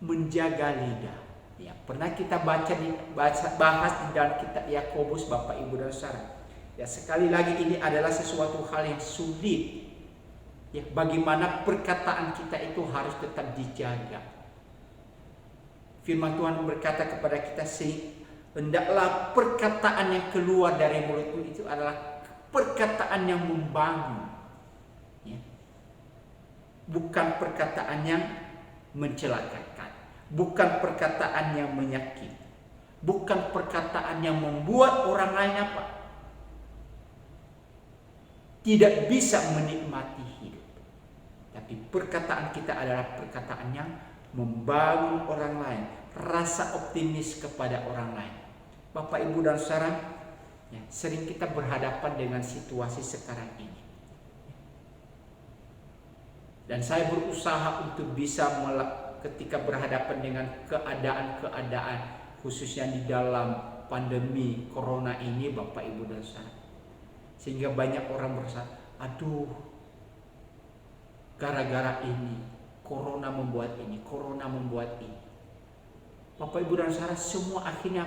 Menjaga lidah. Ya, pernah kita bahas di dalam kitab Yakobus, Bapak Ibu dan Saudara. Ya, sekali lagi ini adalah sesuatu hal yang sulit. Ya, bagaimana perkataan kita itu harus tetap dijaga. Firman Tuhan berkata kepada kita, hendaklah perkataan yang keluar dari mulutmu itu adalah perkataan yang membangun, ya. Bukan perkataan yang mencelakakan, bukan perkataan yang menyakiti, bukan perkataan yang membuat orang lain tidak bisa menikmati hidup. Tapi perkataan kita adalah perkataan yang membangun orang lain, rasa optimis kepada orang lain. Bapak Ibu dan Saudara, ya, sering kita berhadapan dengan situasi sekarang ini. Dan saya berusaha untuk bisa ketika berhadapan dengan keadaan-keadaan, khususnya di dalam pandemi corona ini, Bapak Ibu dan Saudara, sehingga banyak orang merasa, aduh, gara-gara ini corona membuat ini, corona membuat ini. Bapak Ibu dan Saudara, semua akhirnya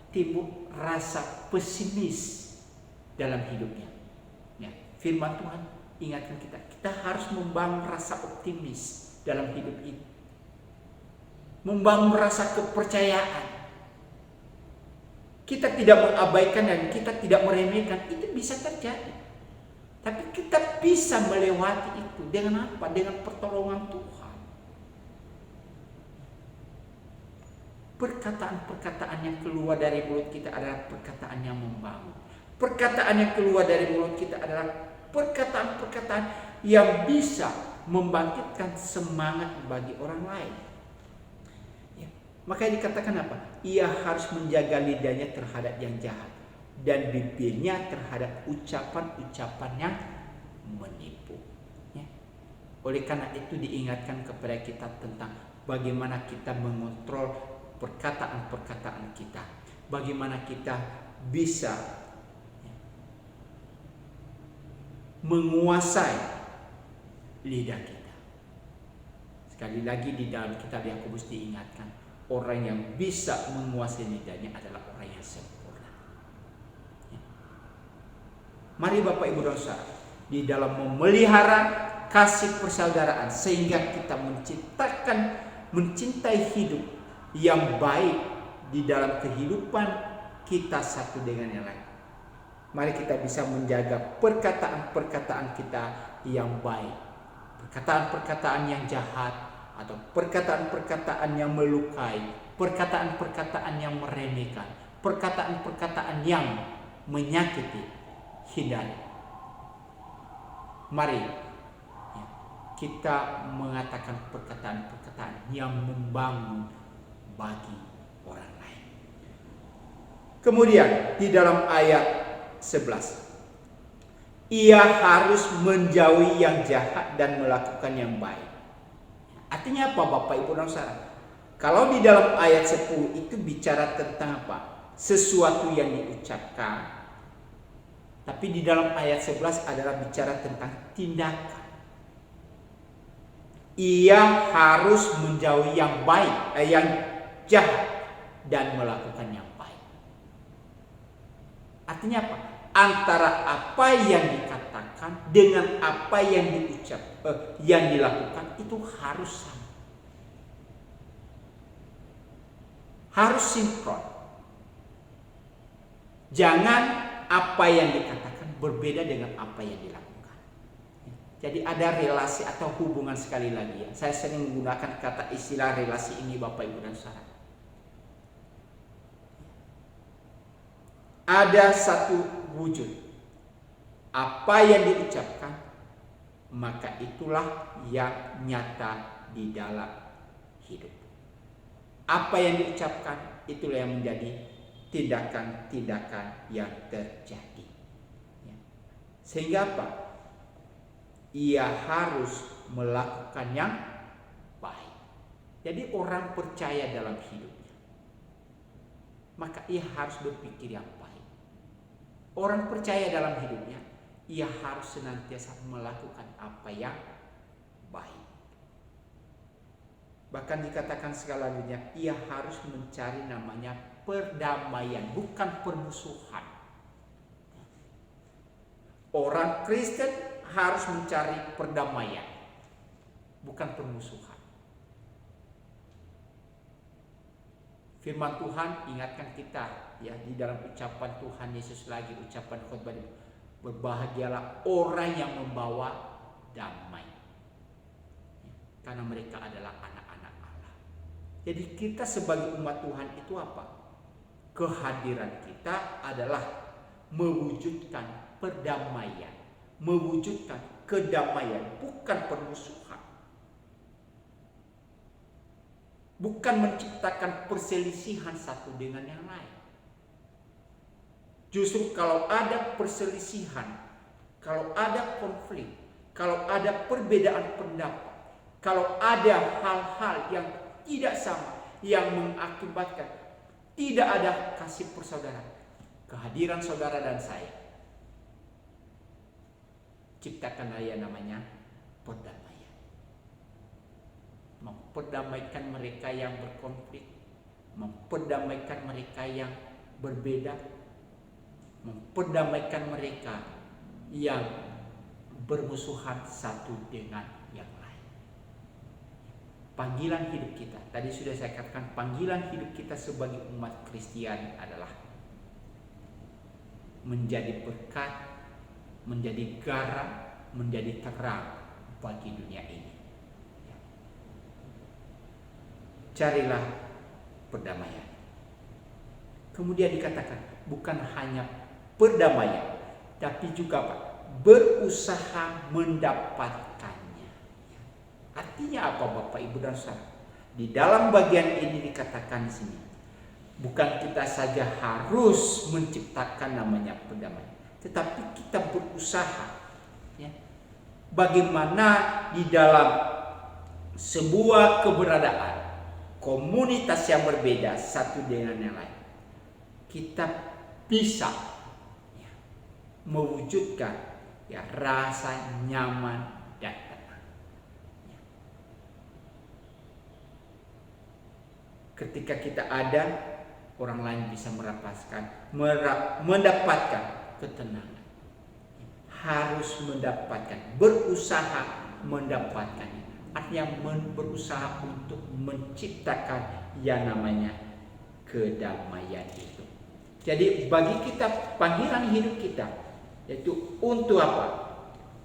timbul rasa pesimis dalam hidupnya. Ya, firman Tuhan ingatkan kita harus membangun rasa optimis dalam hidup ini, membangun rasa kepercayaan. Kita tidak mengabaikan dan kita tidak meremehkan, itu bisa terjadi. Tapi kita bisa melewati itu dengan apa? Dengan pertolongan Tuhan. Perkataan-perkataan yang keluar dari mulut kita adalah perkataan yang membangun. Perkataan yang keluar dari mulut kita adalah perkataan-perkataan yang bisa membangkitkan semangat bagi orang lain. Ya. Makanya dikatakan apa? Ia harus menjaga lidahnya terhadap yang jahat dan bibirnya terhadap ucapan-ucapan yang menipu. Ya. Oleh karena itu diingatkan kepada kita tentang bagaimana kita mengontrol perkataan-perkataan kita, bagaimana kita bisa menguasai lidah kita. Sekali lagi di dalam kitab Yakobus diingatkan, orang yang bisa menguasai lidahnya adalah orang yang sempurna. Mari Bapak Ibu dan Saudara, di dalam memelihara kasih persaudaraan sehingga kita mencintai hidup yang baik di dalam kehidupan kita satu dengan yang lain. Mari kita bisa menjaga perkataan-perkataan kita yang baik, perkataan-perkataan yang jahat atau perkataan-perkataan yang melukai, perkataan-perkataan yang meremehkan, perkataan-perkataan yang menyakiti, hindari. Mari kita mengatakan perkataan-perkataan yang membangun bagi orang lain. Kemudian di dalam ayat 11, ia harus menjauhi yang jahat dan melakukan yang baik. Artinya apa Bapak Ibu dan Saudara? Kalau di dalam ayat 10 itu bicara tentang apa? Sesuatu yang diucapkan. Tapi di dalam ayat 11 adalah bicara tentang tindakan. Ia harus menjauhi yang baik, yang jahat dan melakukan yang baik. Artinya apa? Antara apa yang dikatakan dengan apa yang yang dilakukan itu harus sama, harus sinkron. Jangan apa yang dikatakan berbeda dengan apa yang dilakukan. Jadi ada relasi atau hubungan, sekali lagi ya. Saya sering menggunakan kata istilah relasi ini Bapak Ibu dan Saudara. ada satu wujud. Apa yang diucapkan, maka itulah yang nyata di dalam hidup. Apa yang diucapkan, itulah yang menjadi tindakan-tindakan yang terjadi. Sehingga apa? Ia harus melakukan yang baik. Jadi orang percaya dalam hidupnya, maka ia harus berpikir yang baik. Orang percaya dalam hidupnya, ia harus senantiasa melakukan apa yang baik. Bahkan dikatakan segalanya, ia harus mencari namanya perdamaian, bukan permusuhan. Orang Kristen harus mencari perdamaian, bukan permusuhan. Firman Tuhan ingatkan kita ya di dalam ucapan Tuhan Yesus lagi, ucapan khotbah, berbahagialah orang yang membawa damai, karena mereka adalah anak-anak Allah. Jadi kita sebagai umat Tuhan itu apa? Kehadiran kita adalah mewujudkan perdamaian, mewujudkan kedamaian, bukan permusuhan. Bukan menciptakan perselisihan satu dengan yang lain. Justru kalau ada perselisihan, kalau ada konflik, kalau ada perbedaan pendapat, kalau ada hal-hal yang tidak sama, yang mengakibatkan tidak ada kasih persaudaraan, kehadiran saudara dan saya, ciptakanlah yang namanya perdamaian. Memperdamaikan mereka yang berkonflik, memperdamaikan mereka yang berbeda, memperdamaikan mereka yang bermusuhan satu dengan yang lain. Panggilan hidup kita, tadi sudah saya katakan, panggilan hidup kita sebagai umat Kristiani adalah menjadi berkat, menjadi garam, menjadi terang bagi dunia ini. Carilah perdamaian. Kemudian dikatakan bukan hanya perdamaian, tapi juga apa? Berusaha mendapatkannya. Artinya apa Bapak Ibu dan Saudara? Di dalam bagian ini dikatakan di sini, bukan kita saja harus menciptakan namanya perdamaian, tetapi kita berusaha. Ya. Bagaimana di dalam sebuah keberadaan, komunitas yang berbeda satu dengan yang lain, kita bisa mewujudkan rasa nyaman dan tenang. Ketika kita ada, orang lain bisa mendapatkan ketenangan. Harus mendapatkan, berusaha mendapatkannya. Artinya berusaha untuk menciptakan yang namanya kedamaian itu. Jadi bagi kita, panggilan hidup kita yaitu untuk apa?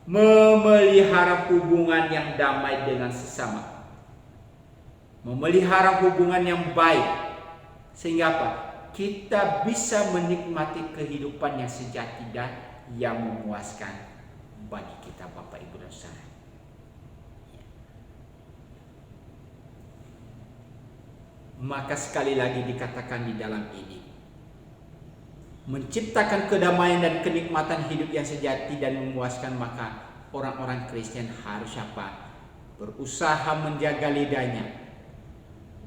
Memelihara hubungan yang damai dengan sesama, memelihara hubungan yang baik, sehingga apa? Kita bisa menikmati kehidupan yang sejati dan yang memuaskan bagi kita Bapak Ibu dan Saudara. Maka sekali lagi dikatakan di dalam ini, menciptakan kedamaian dan kenikmatan hidup yang sejati dan memuaskan, maka orang-orang Kristen harus apa? Berusaha menjaga lidahnya,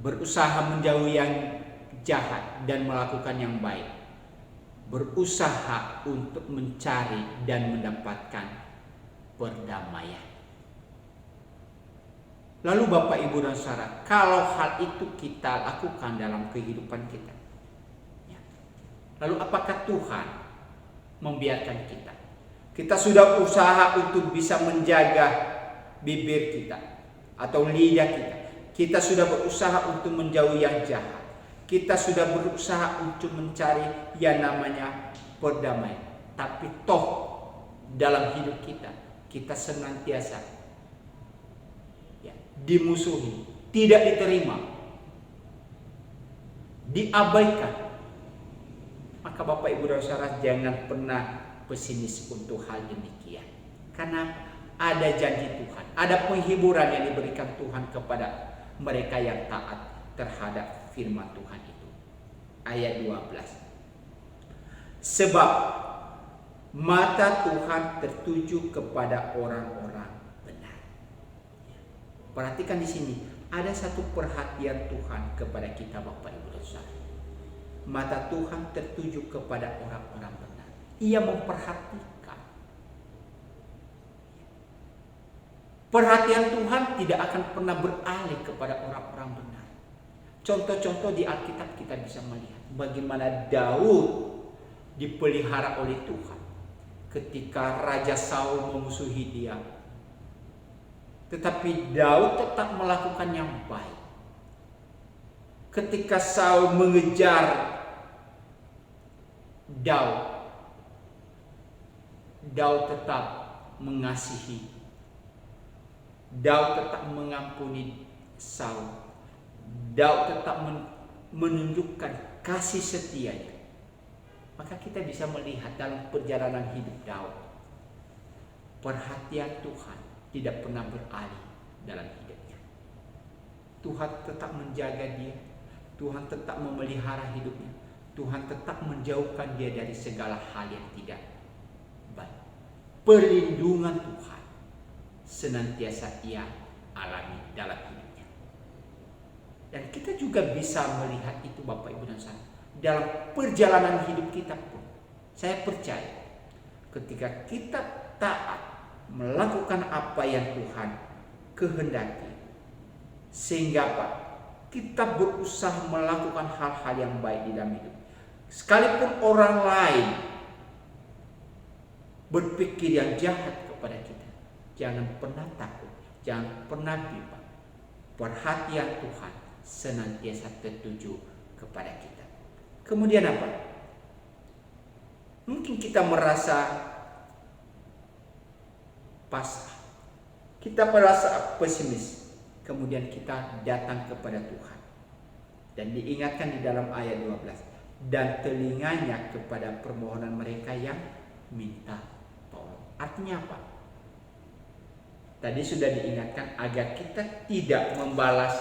berusaha menjauhi yang jahat dan melakukan yang baik, berusaha untuk mencari dan mendapatkan perdamaian. Lalu Bapak Ibu dan Saudara, kalau hal itu kita lakukan dalam kehidupan kita, lalu apakah Tuhan membiarkan kita? Kita sudah usaha untuk bisa menjaga bibir kita atau lidah kita. Kita sudah berusaha untuk menjauhi yang jahat. Kita sudah berusaha untuk mencari yang namanya perdamaian. Tapi toh dalam hidup kita, kita senantiasa dimusuhi, tidak diterima, diabaikan. Maka Bapak Ibu dan Saudara jangan pernah pesimis untuk hal demikian. Karena ada janji Tuhan, ada penghiburan yang diberikan Tuhan kepada mereka yang taat terhadap firman Tuhan itu. Ayat 12. Sebab mata Tuhan tertuju kepada orang-orang benar. Perhatikan di sini, ada satu perhatian Tuhan kepada kita Bapak Ibu dan Saudara. Mata Tuhan tertuju kepada orang-orang benar. Ia memperhatikan. Perhatian Tuhan tidak akan pernah beralih kepada orang-orang benar. Contoh-contoh di Alkitab kita bisa melihat bagaimana Daud dipelihara oleh Tuhan ketika Raja Saul memusuhi dia. Tetapi Daud tetap melakukan yang baik. Ketika Saul mengejar Daud tetap mengasihi. Daud tetap mengampuni Saul. Daud tetap menunjukkan kasih setianya. Maka kita bisa melihat dalam perjalanan hidup Daud, perhatian Tuhan tidak pernah beralih dalam hidupnya. Tuhan tetap menjaga dia. Tuhan tetap memelihara hidupnya. Tuhan tetap menjauhkan dia dari segala hal yang tidak baik. Perlindungan Tuhan senantiasa ia alami dalam hidupnya. Dan kita juga bisa melihat itu Bapak Ibu dan Saudara dalam perjalanan hidup kita pun. Saya percaya ketika kita taat melakukan apa yang Tuhan kehendaki, sehingga kita berusaha melakukan hal-hal yang baik di dalam hidup. Sekalipun orang lain berpikir yang jahat kepada kita, jangan pernah takut, jangan pernah bimbang. Perhatian Tuhan senantiasa tertuju kepada kita. Kemudian apa? Mungkin kita merasa pasrah, kita merasa pesimis, kemudian kita datang kepada Tuhan. Dan diingatkan di dalam ayat 12, dan telinganya kepada permohonan mereka yang minta tolong. Artinya apa? Tadi sudah diingatkan agar kita tidak membalas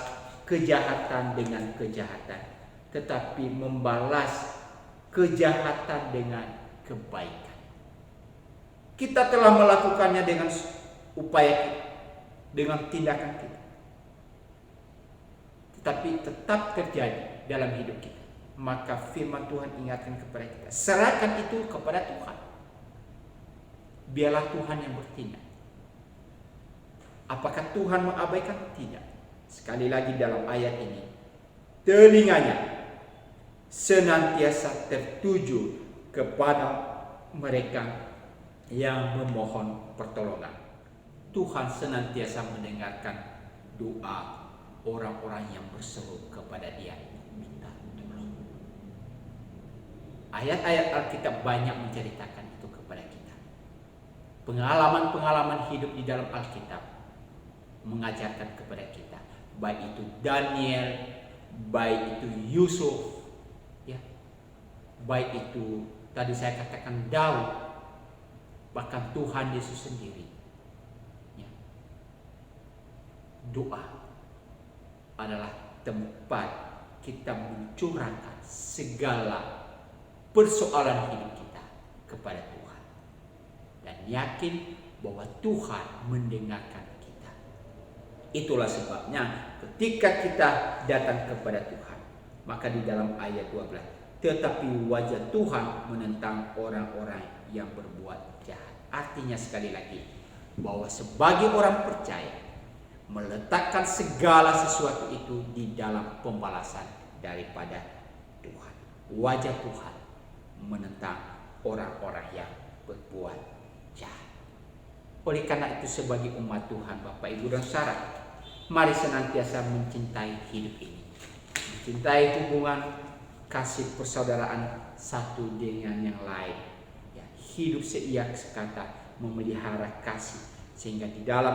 kejahatan dengan kejahatan, tetapi membalas kejahatan dengan kebaikan. Kita telah melakukannya dengan upaya kita, dengan tindakan kita, tetapi tetap terjadi dalam hidup kita. Maka firman Tuhan ingatkan kepada kita, serahkan itu kepada Tuhan. Biarlah Tuhan yang bertindak. Apakah Tuhan mengabaikan? Tidak. Sekali lagi dalam ayat ini, telinganya senantiasa tertuju kepada mereka yang memohon pertolongan. Tuhan senantiasa mendengarkan doa orang-orang yang berseru kepada Dia minta tolong. Ayat-ayat Alkitab banyak menceritakan itu kepada kita. Pengalaman-pengalaman hidup di dalam Alkitab mengajarkan kepada kita, baik itu Daniel, baik itu Yusuf, ya, baik itu tadi saya katakan Daud, bahkan Tuhan Yesus sendiri. Ya. Doa adalah tempat kita mencurahkan segala persoalan hidup kita kepada Tuhan, dan yakin bahwa Tuhan mendengarkan kita. Itulah sebabnya ketika kita datang kepada Tuhan, maka di dalam ayat 12, tetapi wajah Tuhan menentang orang-orang yang berbuat jahat. Artinya sekali lagi, bahwa sebagai orang percaya, meletakkan segala sesuatu itu di dalam pembalasan daripada Tuhan. Wajah Tuhan menentang orang-orang yang berbuat jahat. Oleh karena itu, sebagai umat Tuhan, Bapak Ibu dan Saudara, mari senantiasa mencintai hidup ini, mencintai hubungan kasih persaudaraan satu dengan yang lain, ya, hidup seia sekata, memelihara kasih, sehingga di dalam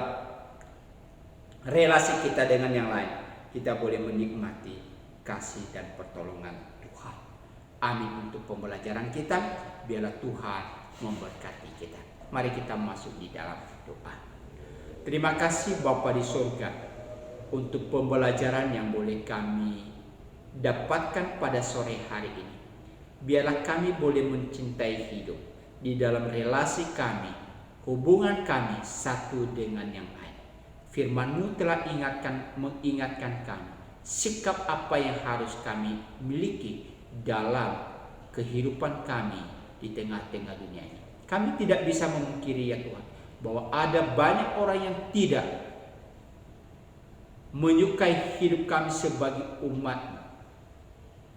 relasi kita dengan yang lain, kita boleh menikmati kasih dan pertolongan Tuhan. Amin untuk pembelajaran kita. Biarlah Tuhan memberkati kita. Mari kita masuk di dalam doa. Terima kasih Bapa di surga untuk pembelajaran yang boleh kami dapatkan pada sore hari ini. Biarlah kami boleh mencintai hidup di dalam relasi kami, hubungan kami satu dengan yang lain. Firman-Mu telah mengingatkan kami sikap apa yang harus kami miliki dalam kehidupan kami di tengah-tengah dunia ini. Kami tidak bisa memungkiri ya Tuhan, bahwa ada banyak orang yang tidak menyukai hidup kami sebagai umat-Mu.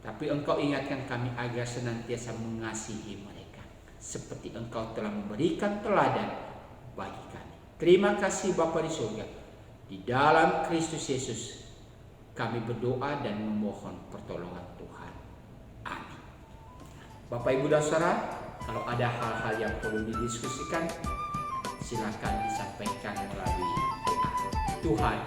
Tapi Engkau ingatkan kami agar senantiasa mengasihi mereka, seperti Engkau telah memberikan teladan bagi kami. Terima kasih Bapa di surga. Di dalam Kristus Yesus kami berdoa dan memohon pertolongan Tuhan. Amin. Bapak Ibu dan Saudara, kalau ada hal-hal yang perlu didiskusikan, silakan disampaikan melalui doa. Tuhan